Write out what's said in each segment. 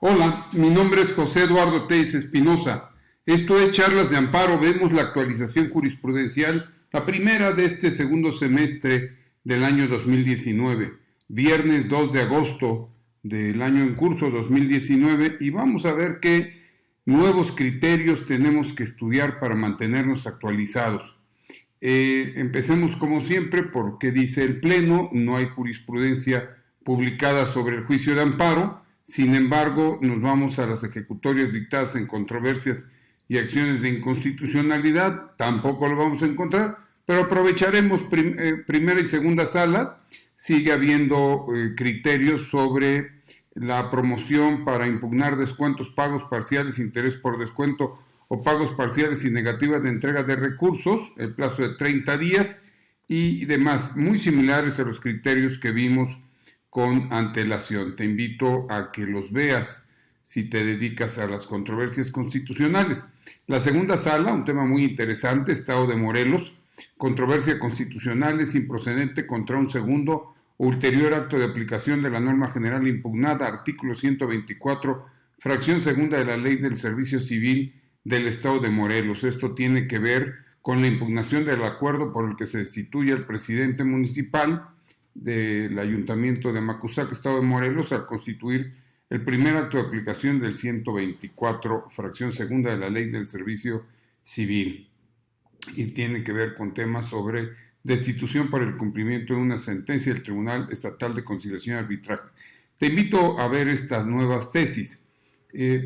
Hola, mi nombre es José Eduardo Telles Espinosa. Esto es Charlas de Amparo. Vemos la actualización jurisprudencial, la primera de este segundo semestre del año 2019, viernes 2 de agosto del año en curso 2019, y vamos a ver qué nuevos criterios tenemos que estudiar para mantenernos actualizados. Empecemos como siempre porque dice el Pleno, no hay jurisprudencia publicada sobre el juicio de amparo. Sin embargo, nos vamos a las ejecutorias dictadas en controversias y acciones de inconstitucionalidad, tampoco lo vamos a encontrar, pero aprovecharemos primera y segunda sala. Sigue habiendo criterios sobre la promoción para impugnar descuentos, pagos parciales, interés por descuento o pagos parciales y negativas de entrega de recursos, el plazo de 30 días y demás, muy similares a los criterios que vimos con antelación. Te invito a que los veas si te dedicas a las controversias constitucionales. La segunda sala, un tema muy interesante, Estado de Morelos, controversia constitucional es improcedente contra un segundo o ulterior acto de aplicación de la norma general impugnada, artículo 124, fracción segunda de la Ley del Servicio Civil del Estado de Morelos. Esto tiene que ver con la impugnación del acuerdo por el que se destituye al presidente municipal del Ayuntamiento de Macusac, Estado de Morelos, al constituir el primer acto de aplicación del 124, fracción segunda de la Ley del Servicio Civil. Y tiene que ver con temas sobre destitución para el cumplimiento de una sentencia del Tribunal Estatal de Conciliación y Arbitraje. Te invito a ver estas nuevas tesis.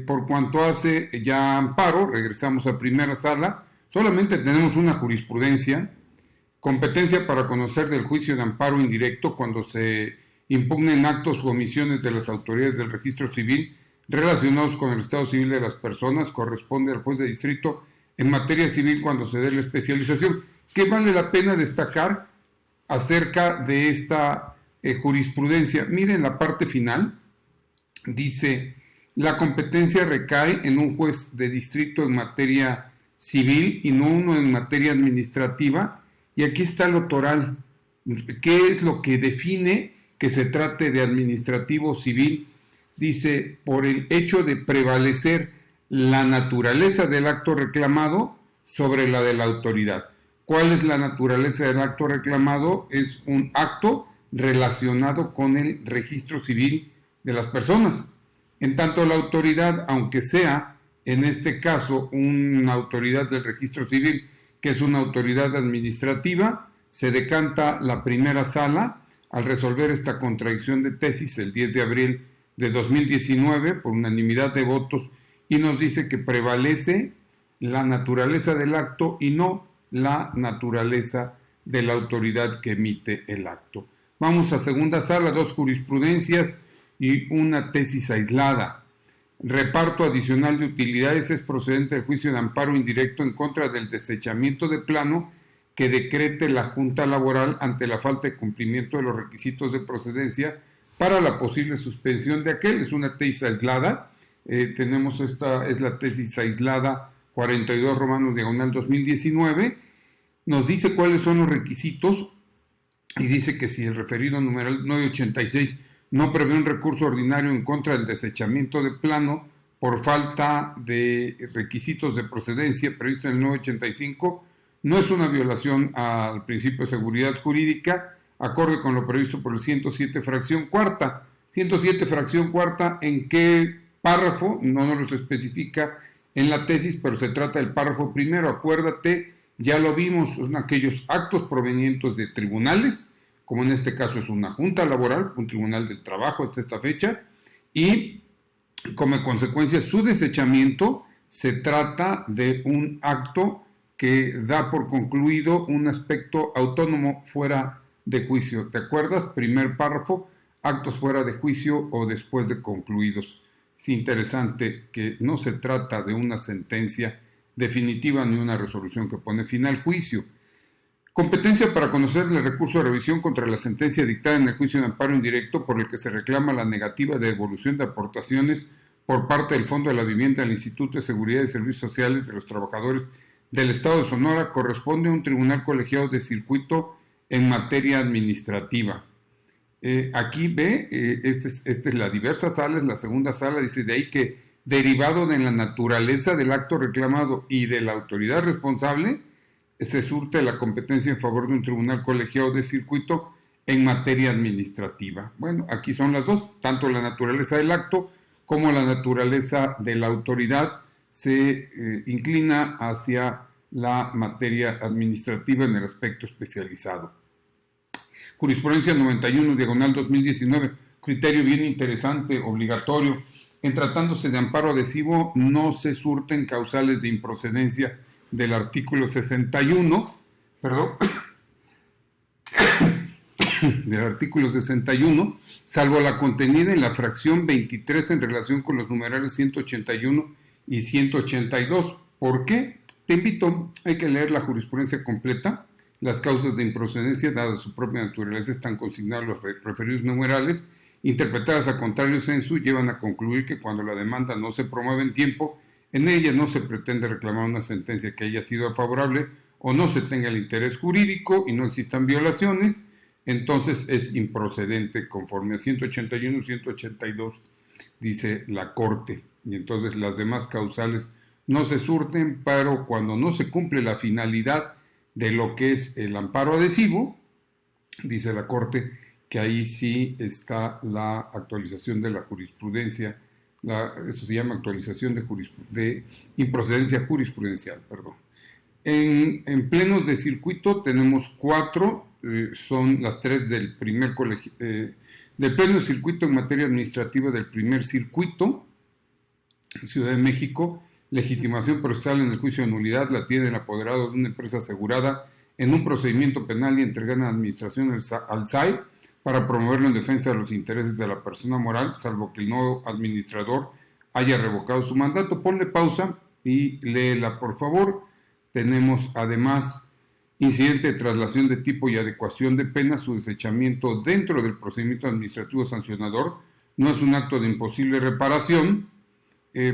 Por cuanto hace ya amparo, regresamos a primera sala, solamente tenemos una jurisprudencia, competencia para conocer del juicio de amparo indirecto cuando se impugnen actos u omisiones de las autoridades del registro civil relacionados con el estado civil de las personas, corresponde al juez de distrito en materia civil cuando se dé la especialización. ¿Qué vale la pena destacar acerca de esta jurisprudencia? Miren la parte final, dice: la competencia recae en un juez de distrito en materia civil y no uno en materia administrativa. Y aquí está lo toral. ¿Qué es lo que define que se trate de administrativo o civil? Dice, por el hecho de prevalecer la naturaleza del acto reclamado sobre la de la autoridad. ¿Cuál es la naturaleza del acto reclamado? Es un acto relacionado con el registro civil de las personas. En tanto, la autoridad, aunque sea en este caso una autoridad del registro civil, que es una autoridad administrativa, se decanta la primera sala al resolver esta contradicción de tesis el 10 de abril de 2019 por unanimidad de votos, y nos dice que prevalece la naturaleza del acto y no la naturaleza de la autoridad que emite el acto. Vamos a segunda sala, dos jurisprudencias y una tesis aislada. Reparto adicional de utilidades es procedente del juicio de amparo indirecto en contra del desechamiento de plano que decrete la Junta Laboral ante la falta de cumplimiento de los requisitos de procedencia para la posible suspensión de aquel. Es una tesis aislada. Tenemos esta, es la tesis aislada 42 Romanos diagonal 2019. Nos dice cuáles son los requisitos y dice que si el referido numeral 986 no prevé un recurso ordinario en contra del desechamiento de plano por falta de requisitos de procedencia previsto en el 985, no es una violación al principio de seguridad jurídica, acorde con lo previsto por el 107 fracción cuarta. 107 fracción cuarta, ¿en qué párrafo? No nos lo especifica en la tesis, pero se trata del párrafo primero. Acuérdate, ya lo vimos, son aquellos actos provenientes de tribunales, como en este caso es una junta laboral, un tribunal del trabajo hasta esta fecha, y como consecuencia su desechamiento se trata de un acto que da por concluido un aspecto autónomo fuera de juicio. ¿Te acuerdas? Primer párrafo, actos fuera de juicio o después de concluidos. Es interesante que no se trata de una sentencia definitiva ni una resolución que pone fin al juicio. Competencia para conocer el recurso de revisión contra la sentencia dictada en el juicio de amparo indirecto por el que se reclama la negativa de devolución de aportaciones por parte del Fondo de la Vivienda al Instituto de Seguridad y Servicios Sociales de los Trabajadores del Estado de Sonora, corresponde a un tribunal colegiado de circuito en materia administrativa. Aquí ve, esta es la diversa sala, es la segunda sala, dice de ahí que derivado de la naturaleza del acto reclamado y de la autoridad responsable, se surte la competencia en favor de un tribunal colegiado de circuito en materia administrativa. Bueno, aquí son las dos, tanto la naturaleza del acto como la naturaleza de la autoridad se inclina hacia la materia administrativa en el aspecto especializado. Jurisprudencia 91, diagonal 2019, criterio bien interesante, obligatorio. En tratándose de amparo adhesivo, no se surten causales de improcedencia del artículo 61, perdón, del artículo 61, salvo la contenida en la fracción 23 en relación con los numerales 181 y 182. ¿Por qué? Te invito, hay que leer la jurisprudencia completa. Las causas de improcedencia, dadas su propia naturaleza, están consignadas los referidos numerales. Interpretadas a contrario sensu, llevan a concluir que cuando la demanda no se promueve en tiempo, en ella no se pretende reclamar una sentencia que haya sido favorable o no se tenga el interés jurídico y no existan violaciones, entonces es improcedente conforme a 181 y 182, dice la Corte. Y entonces las demás causales no se surten, pero cuando no se cumple la finalidad de lo que es el amparo adhesivo, dice la Corte que ahí sí está la actualización de la jurisprudencia, eso se llama actualización de improcedencia jurisprudencial, perdón. En plenos de circuito tenemos 4, son las 3 del primer colegio, del pleno de circuito en materia administrativa del primer circuito, Ciudad de México. Legitimación procesal en el juicio de nulidad la tiene el apoderado de una empresa asegurada en un procedimiento penal y entregar a administración al SAI para promoverlo en defensa de los intereses de la persona moral, salvo que el nuevo administrador haya revocado su mandato. Ponle pausa y léela, por favor. Tenemos además incidente de traslación de tipo y adecuación de pena, su desechamiento dentro del procedimiento administrativo sancionador. No es un acto de imposible reparación,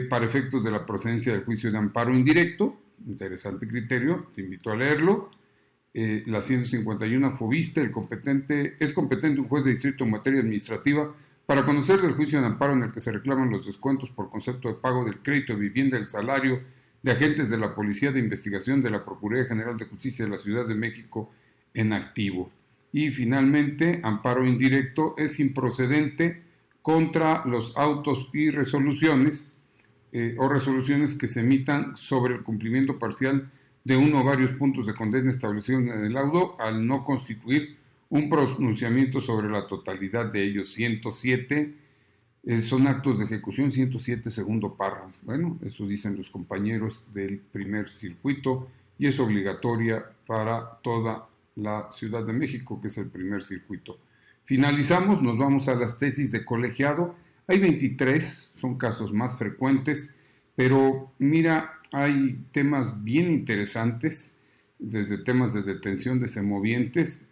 para efectos de la procedencia del juicio de amparo indirecto. Interesante criterio, te invito a leerlo. La 151 FOBISTA, es competente un juez de distrito en materia administrativa para conocer del juicio de amparo en el que se reclaman los descuentos por concepto de pago del crédito de vivienda, del salario de agentes de la Policía de Investigación de la Procuraduría General de Justicia de la Ciudad de México en activo. Y finalmente, amparo indirecto es improcedente contra los autos y resoluciones o resoluciones que se emitan sobre el cumplimiento parcial de uno o varios puntos de condena establecidos en el laudo al no constituir un pronunciamiento sobre la totalidad de ellos. 107 son actos de ejecución, 107 segundo párrafo. Bueno, eso dicen los compañeros del primer circuito y es obligatoria para toda la Ciudad de México, que es el primer circuito. Finalizamos, nos vamos a las tesis de colegiado. Hay 23, son casos más frecuentes, pero mira, hay temas bien interesantes, desde temas de detención de semovientes.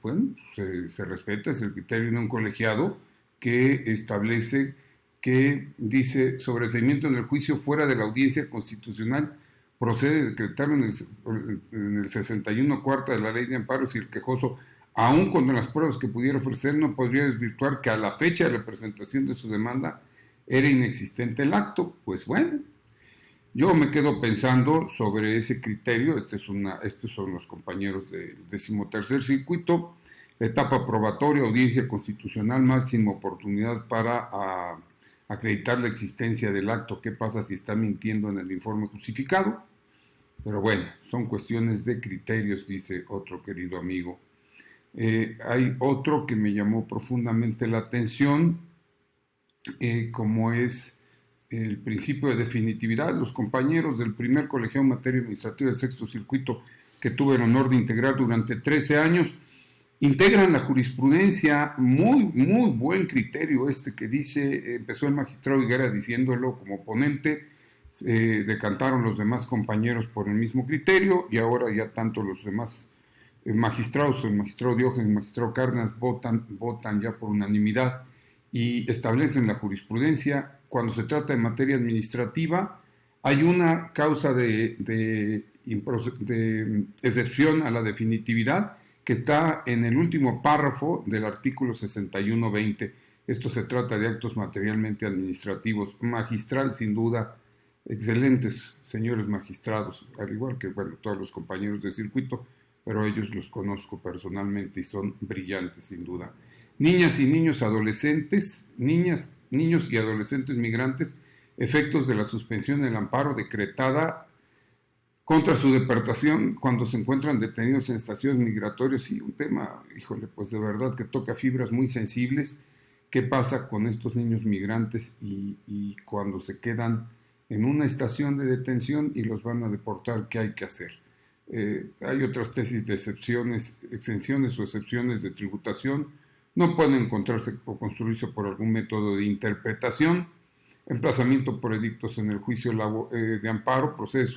Bueno, se respeta, es el criterio de un colegiado que establece que dice sobreseimiento en el juicio fuera de la audiencia constitucional procede decretarlo en el 61 cuarta de la ley de amparo si el quejoso, aun cuando las pruebas que pudiera ofrecer no podría desvirtuar que a la fecha de la presentación de su demanda era inexistente el acto. Pues bueno, yo me quedo pensando sobre ese criterio. Estos son los compañeros del 13º circuito. La etapa probatoria, audiencia constitucional, máxima oportunidad para acreditar la existencia del acto. ¿Qué pasa si está mintiendo en el informe justificado? Pero bueno, son cuestiones de criterios, dice otro querido amigo. Hay otro que me llamó profundamente la atención, como es el principio de definitividad. Los compañeros del primer colegiado en materia administrativa del sexto circuito, que tuve el honor de integrar durante 13 años, integran la jurisprudencia. Muy buen criterio que dice, empezó el magistrado Higuera diciéndolo como ponente, decantaron los demás compañeros por el mismo criterio y ahora ya tanto los demás magistrados, el magistrado Diógenes, el magistrado Cárdenas, votan ya por unanimidad y establecen la jurisprudencia. Cuando se trata de materia administrativa, hay una causa de excepción a la definitividad, que que está en el último párrafo del artículo 6120. Esto se trata de actos materialmente administrativos. Magistral, sin duda, excelentes señores magistrados, al igual que, bueno, todos los compañeros de circuito, pero ellos los conozco personalmente y son brillantes, sin duda. Niñas y niños adolescentes, niños y adolescentes migrantes, efectos de la suspensión del amparo decretada contra su deportación cuando se encuentran detenidos en estaciones migratorias. Y un tema, híjole, pues de verdad que toca fibras muy sensibles. ¿Qué pasa con estos niños migrantes y cuando se quedan en una estación de detención y los van a deportar? ¿Qué hay que hacer? Hay otras tesis de exenciones o excepciones de tributación. No pueden encontrarse o construirse por algún método de interpretación. Emplazamiento por edictos en el juicio de amparo. Procede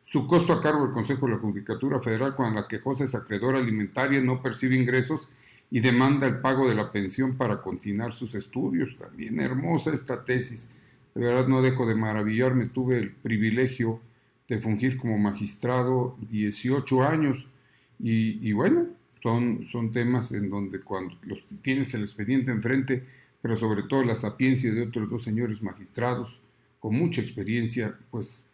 su costo a cargo del Consejo de la Judicatura Federal cuando la quejosa es acreedora alimentaria, no percibe ingresos y demanda el pago de la pensión para continuar sus estudios. También hermosa esta tesis. De verdad no dejo de maravillarme. Tuve el privilegio de fungir como magistrado 18 años y bueno, son temas en donde cuando los tienes el expediente enfrente, pero sobre todo la sapiencia de otros dos señores magistrados con mucha experiencia, pues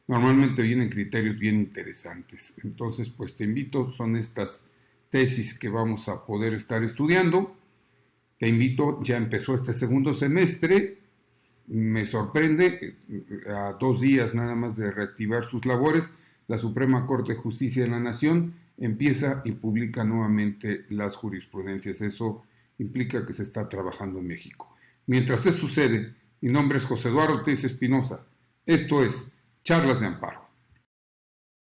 normalmente vienen criterios bien interesantes. Entonces, pues te invito, son estas tesis que vamos a poder estar estudiando. Te invito, ya empezó este segundo semestre, me sorprende, a 2 días nada más de reactivar sus labores, la Suprema Corte de Justicia de la Nación empieza y publica nuevamente las jurisprudencias. Eso implica que se está trabajando en México. Mientras eso sucede, mi nombre es José Eduardo Teiza Espinosa. Esto es Charlas de Amparo.